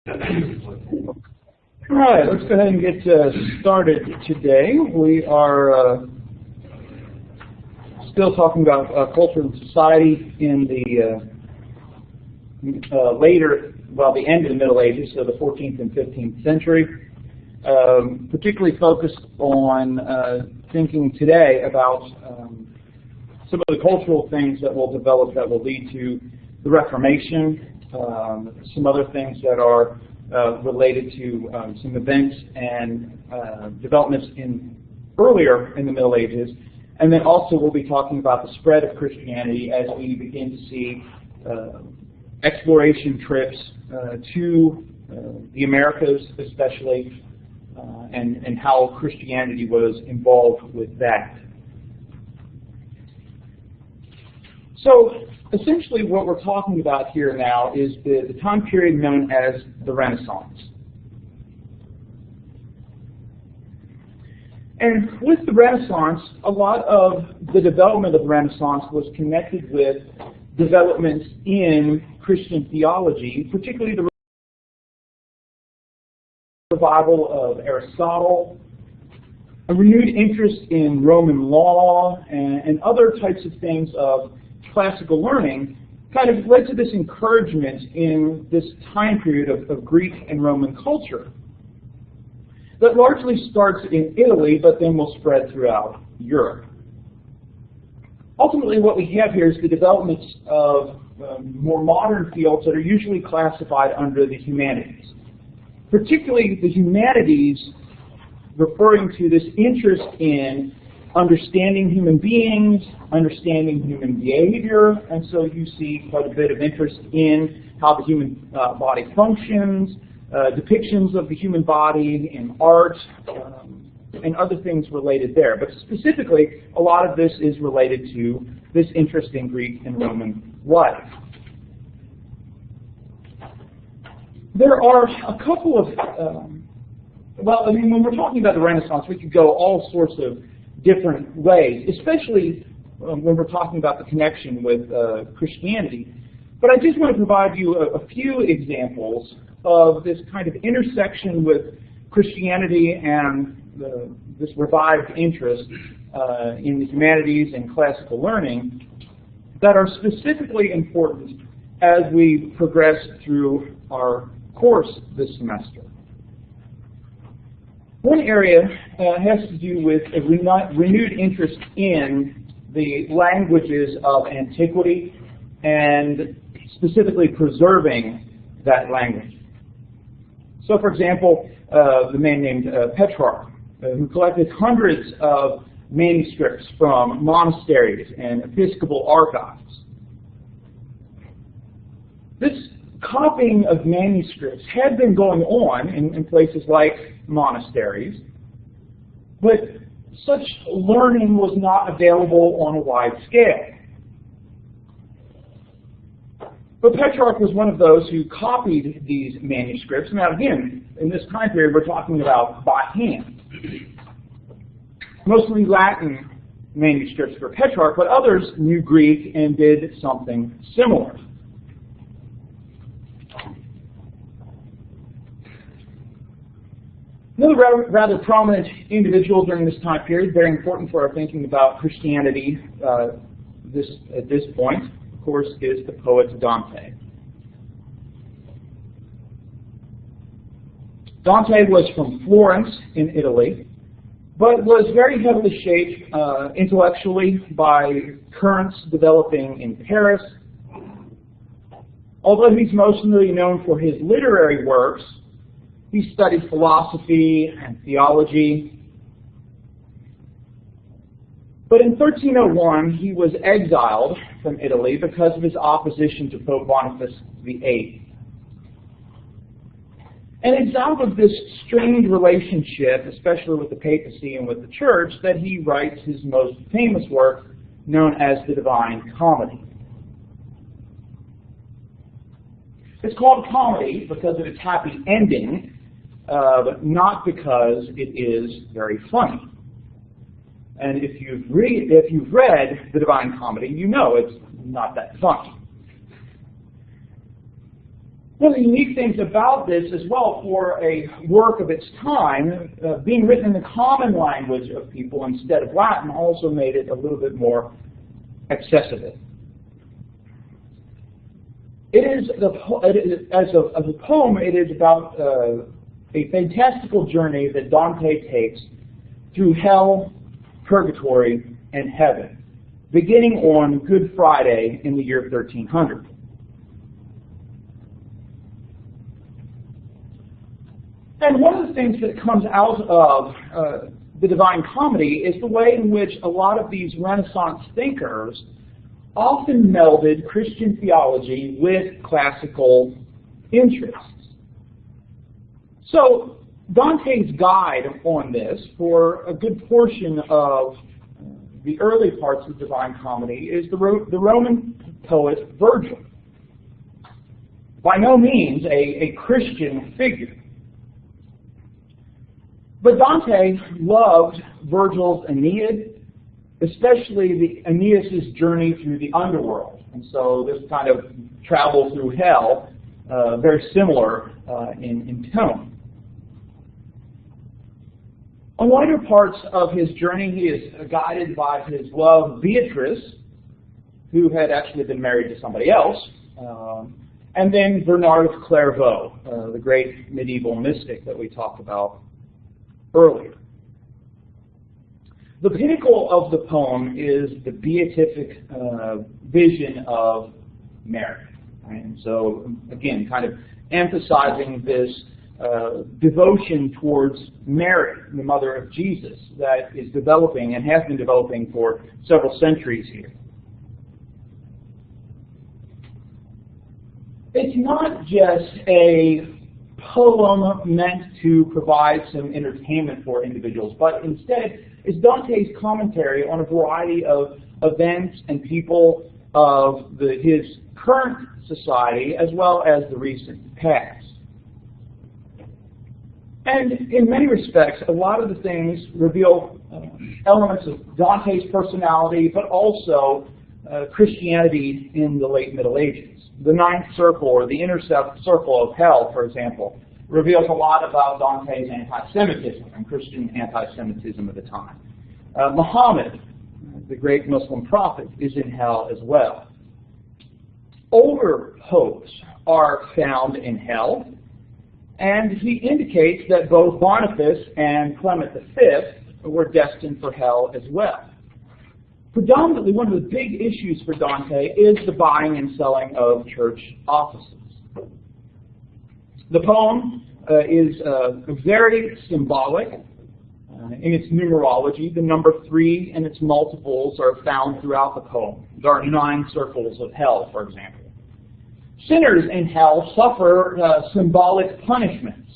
All right, let's go ahead and get started today. We are still talking about culture and society in the the end of the Middle Ages, so the 14th and 15th century. Particularly focused on thinking today about some of the cultural things that will develop that will lead to the Reformation. Some other things that are related to some events and developments earlier in the Middle Ages. And then also we'll be talking about the spread of Christianity as we begin to see exploration trips to the Americas especially, and how Christianity was involved with that. So essentially what we're talking about here now is the time period known as the Renaissance. And with the Renaissance, a lot of the development of the Renaissance was connected with developments in Christian theology, particularly the revival of Aristotle, a renewed interest in Roman law, and other types of things of classical learning kind of led to this encouragement in this time period of Greek and Roman culture that largely starts in Italy but then will spread throughout Europe. Ultimately what we have here is the developments of more modern fields that are usually classified under the humanities. Particularly the humanities referring to this interest in understanding human beings, understanding human behavior, and so you see quite a bit of interest in how the human body functions, depictions of the human body in art, and other things related there. But specifically, a lot of this is related to this interest in Greek and Roman life. There are a couple of, when we're talking about the Renaissance, we could go all sorts of different ways, especially when we're talking about the connection with Christianity. But I just want to provide you a few examples of this kind of intersection with Christianity and this revived interest in the humanities and classical learning that are specifically important as we progress through our course this semester. One area has to do with a renewed interest in the languages of antiquity and specifically preserving that language. So, for example, the man named Petrarch, who collected hundreds of manuscripts from monasteries and episcopal archives. This copying of manuscripts had been going on in places like monasteries, but such learning was not available on a wide scale. But Petrarch was one of those who copied these manuscripts. Now again, in this time period we're talking about by hand. Mostly Latin manuscripts for Petrarch, but others knew Greek and did something similar. Another rather prominent individual during this time period, very important for our thinking about Christianity at this point, of course, is the poet Dante. Dante was from Florence in Italy, but was very heavily shaped intellectually by currents developing in Paris. Although he's mostly known for his literary works, he studied philosophy and theology. But in 1301, he was exiled from Italy because of his opposition to Pope Boniface VIII. And it's out of this strained relationship, especially with the papacy and with the church, that he writes his most famous work, known as the Divine Comedy. It's called comedy because of its happy ending, but not because it is very funny. And if you've read the Divine Comedy, you know it's not that funny. One of the unique things about this as well, for a work of its time, being written in the common language of people instead of Latin, also made it a little bit more accessible. As a poem, it is about a fantastical journey that Dante takes through hell, purgatory, and heaven, beginning on Good Friday in the year 1300. And one of the things that comes out of the Divine Comedy is the way in which a lot of these Renaissance thinkers often melded Christian theology with classical interests. So Dante's guide on this for a good portion of the early parts of the Divine Comedy is the Roman poet Virgil. By no means a Christian figure. But Dante loved Virgil's Aeneid, especially the Aeneas' journey through the underworld. And so this kind of travel through hell, very similar in tone. On later parts of his journey, he is guided by his love, Beatrice, who had actually been married to somebody else, and then Bernard of Clairvaux, the great medieval mystic that we talked about earlier. The pinnacle of the poem is the beatific vision of Mary. Right? And so, again, kind of emphasizing this devotion towards Mary, the mother of Jesus, that is developing and has been developing for several centuries here. It's not just a poem meant to provide some entertainment for individuals, but instead is Dante's commentary on a variety of events and people of his current society as well as the recent past. And in many respects, a lot of the things reveal elements of Dante's personality, but also Christianity in the late Middle Ages. The ninth circle, or the inner circle of hell, for example, reveals a lot about Dante's anti-Semitism and Christian anti-Semitism at the time. Muhammad, the great Muslim prophet, is in hell as well. Older popes are found in hell, and he indicates that both Boniface and Clement V were destined for hell as well. Predominantly, one of the big issues for Dante is the buying and selling of church offices. The poem is very symbolic in its numerology. The number 3 and its multiples are found throughout the poem. There are 9 circles of hell, for example. Sinners in hell suffer symbolic punishments.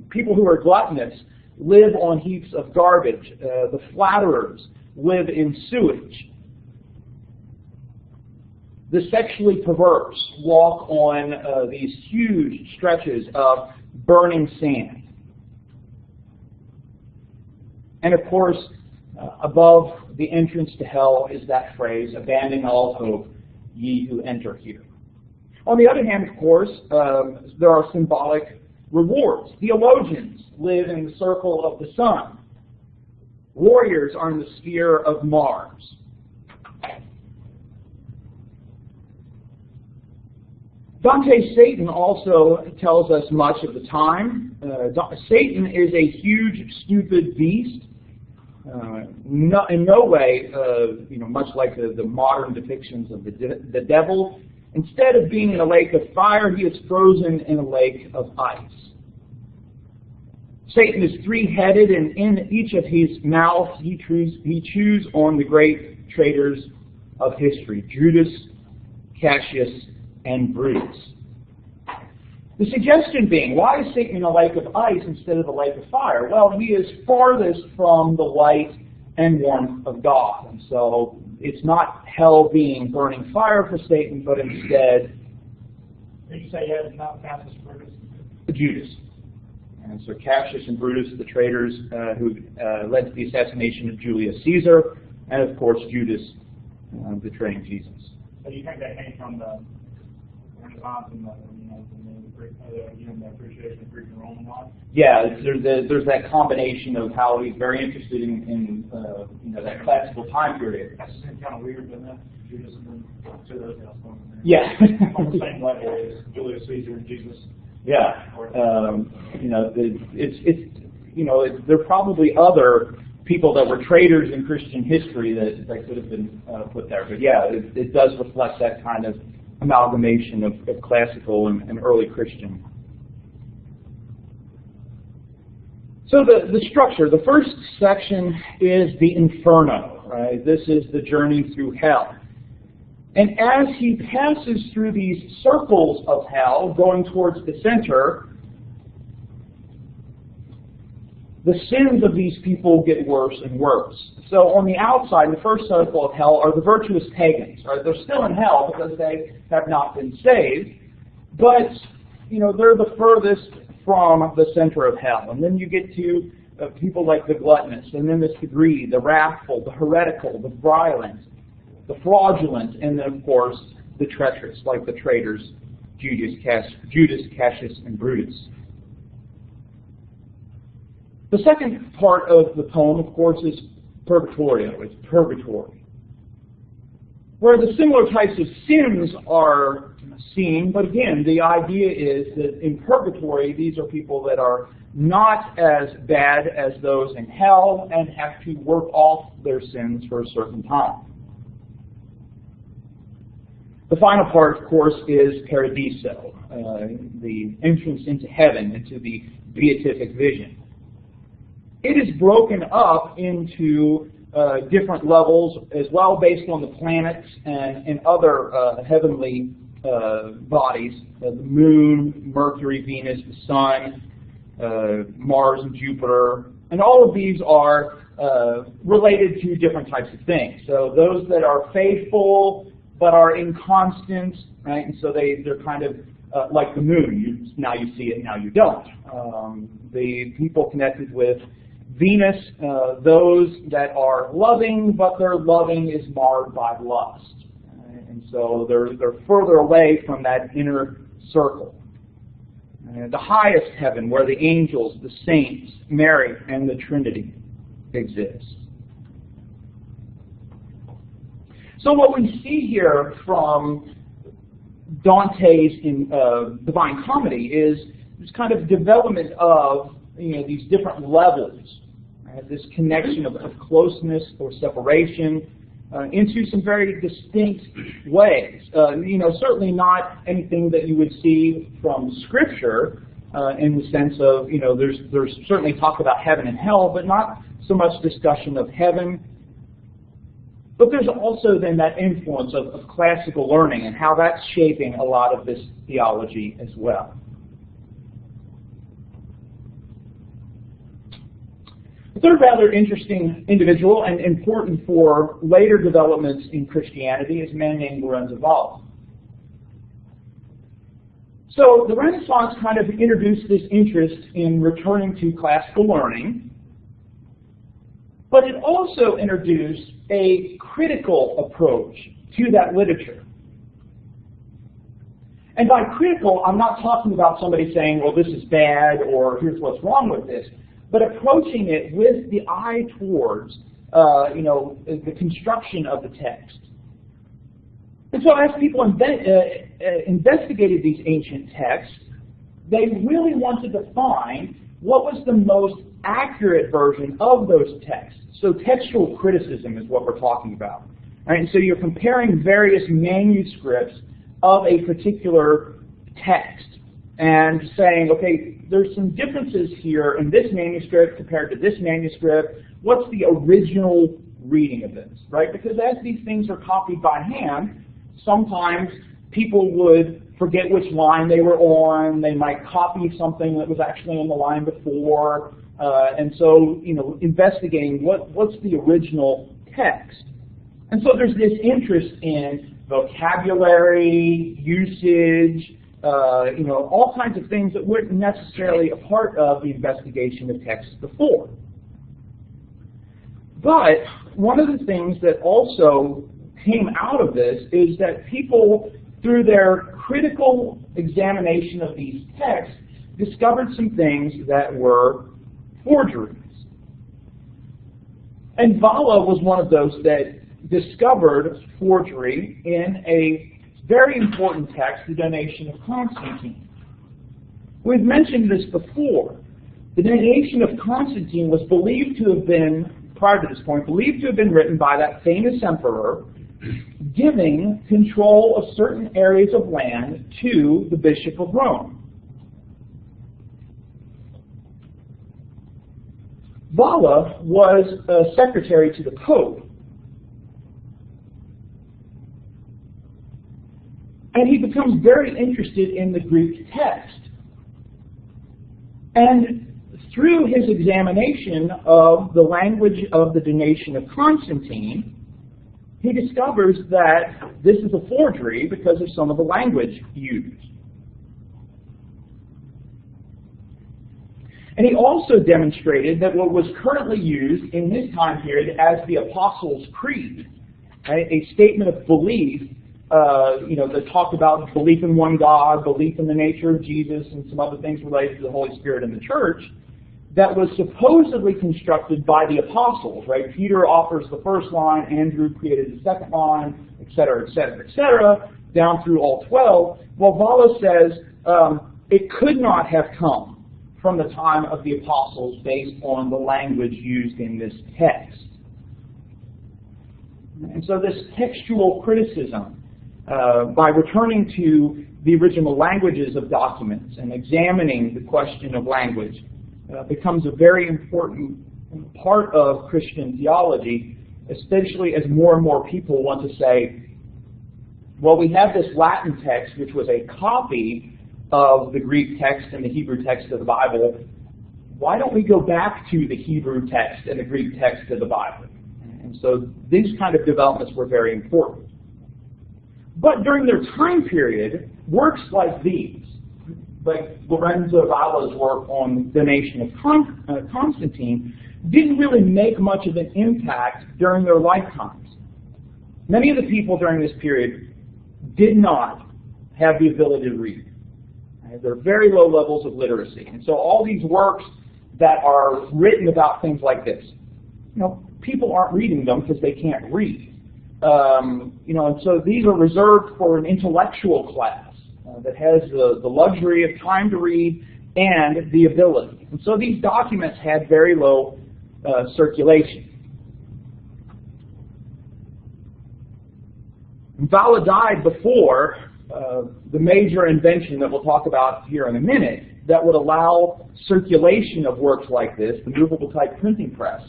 People who are gluttonous live on heaps of garbage. The flatterers live in sewage. The sexually perverse walk on these huge stretches of burning sand. And of course, above the entrance to hell is that phrase, "Abandon all hope, ye who enter here." On the other hand, of course, there are symbolic rewards. Theologians live in the circle of the sun. Warriors are in the sphere of Mars. Dante's Satan also tells us much of the time. Satan is a huge, stupid beast. In no way, much like the modern depictions of the devil. Instead of being in a lake of fire, he is frozen in a lake of ice. Satan is 3-headed, and in each of his mouths he chews on the great traitors of history, Judas, Cassius, and Brutus. The suggestion being, why is Satan in a lake of ice instead of a lake of fire? Well, he is farthest from the light and warmth of God. And so it's not hell being burning fire for Satan, but instead... Did you say he had not Cassius Brutus? Judas. And so Cassius and Brutus, the traitors who led to the assassination of Julius Caesar, and of course Judas betraying Jesus. So you think that came from the Renaissance and the appreciation of Greek and Roman law. Yeah, there's that combination of how he's very interested in that classical time period. That's kind of weird, isn't it? Judaism and to those else going there. Yeah. On the same level as Julius Caesar and Jesus. Yeah. There are probably other people that were traitors in Christian history that could have been put there. But yeah, it does reflect that kind of amalgamation of classical and early Christian. So the structure, the first section is the Inferno, right? This is the journey through hell. And as he passes through these circles of hell, going towards the center, the sins of these people get worse and worse. So on the outside, the first circle of hell are the virtuous pagans. Right? They're still in hell because they have not been saved, but they're the furthest from the center of hell. And then you get to people like the gluttonous, and then the greedy, the wrathful, the heretical, the violent, the fraudulent, and then of course the treacherous, like the traitors Judas, Cassius, and Brutus. The second part of the poem, of course, is Purgatorio. It's purgatory, where the similar types of sins are seen, but again, the idea is that in purgatory, these are people that are not as bad as those in hell and have to work off their sins for a certain time. The final part, of course, is Paradiso, the entrance into heaven, into the beatific vision. It is broken up into different levels as well, based on the planets and other heavenly bodies, the moon, Mercury, Venus, the sun, Mars and Jupiter, and all of these are related to different types of things. So those that are faithful but are inconstant, right? And so they're kind of like the moon. Now you see it, now you don't. The people connected with Venus, those that are loving, but their loving is marred by lust. And so they're further away from that inner circle. The highest heaven, where the angels, the saints, Mary, and the Trinity exist. So what we see here from Dante's Divine Comedy is this kind of development of these different levels, right? This connection of closeness or separation into some very distinct ways. Certainly not anything that you would see from Scripture in the sense of, there's certainly talk about heaven and hell, but not so much discussion of heaven. But there's also then that influence of classical learning and how that's shaping a lot of this theology as well. The third rather interesting individual and important for later developments in Christianity is a man named Lorenzo Valla. So the Renaissance kind of introduced this interest in returning to classical learning, but it also introduced a critical approach to that literature. And by critical, I'm not talking about somebody saying, well, this is bad, or here's what's wrong with this, but approaching it with the eye towards, the construction of the text. And so as people investigated these ancient texts, they really wanted to find what was the most accurate version of those texts. So textual criticism is what we're talking about. Right? And so you're comparing various manuscripts of a particular text and saying, okay, there's some differences here in this manuscript compared to this manuscript. What's the original reading of this? Right? Because as these things are copied by hand, sometimes people would forget which line they were on. They might copy something that was actually on the line before. And so, investigating what's the original text. And so there's this interest in vocabulary, usage, all kinds of things that weren't necessarily a part of the investigation of texts before. But one of the things that also came out of this is that people, through their critical examination of these texts discovered some things that were forgeries. And Valla was one of those that discovered forgery in a very important text, the Donation of Constantine. We've mentioned this before. The Donation of Constantine was believed to have been, prior to this point, believed to have been written by that famous emperor, giving control of certain areas of land to the Bishop of Rome. Valla was a secretary to the Pope, and he becomes very interested in the Greek text. And through his examination of the language of the Donation of Constantine, he discovers that this is a forgery because of some of the language used. And he also demonstrated that what was currently used in this time period as the Apostles' Creed, a statement of belief, that talked about belief in one God, belief in the nature of Jesus, and some other things related to the Holy Spirit and the church, that was supposedly constructed by the apostles, right? Peter offers the first line, Andrew created the second line, etc., etc., etc., down through all 12. Well, Valla says it could not have come from the time of the apostles based on the language used in this text. And so this textual criticism, by returning to the original languages of documents and examining the question of language, becomes a very important part of Christian theology, especially as more and more people want to say, well, we have this Latin text, which was a copy of the Greek text and the Hebrew text of the Bible. Why don't we go back to the Hebrew text and the Greek text of the Bible? And so these kind of developments were very important. But during their time period, works like these, like Lorenzo Valla's work on the Donation of Constantine, didn't really make much of an impact during their lifetimes. Many of the people during this period did not have the ability to read. There are very low levels of literacy. And so all these works that are written about things like this, people aren't reading them because they can't read. And so these are reserved for an intellectual class that has the luxury of time to read and the ability. And so these documents had very low circulation. Valla died before the major invention that we'll talk about here in a minute that would allow circulation of works like this, the movable type printing press.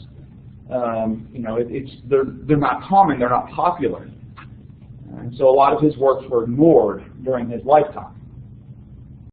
They're not common, they're not popular. And so a lot of his works were ignored during his lifetime.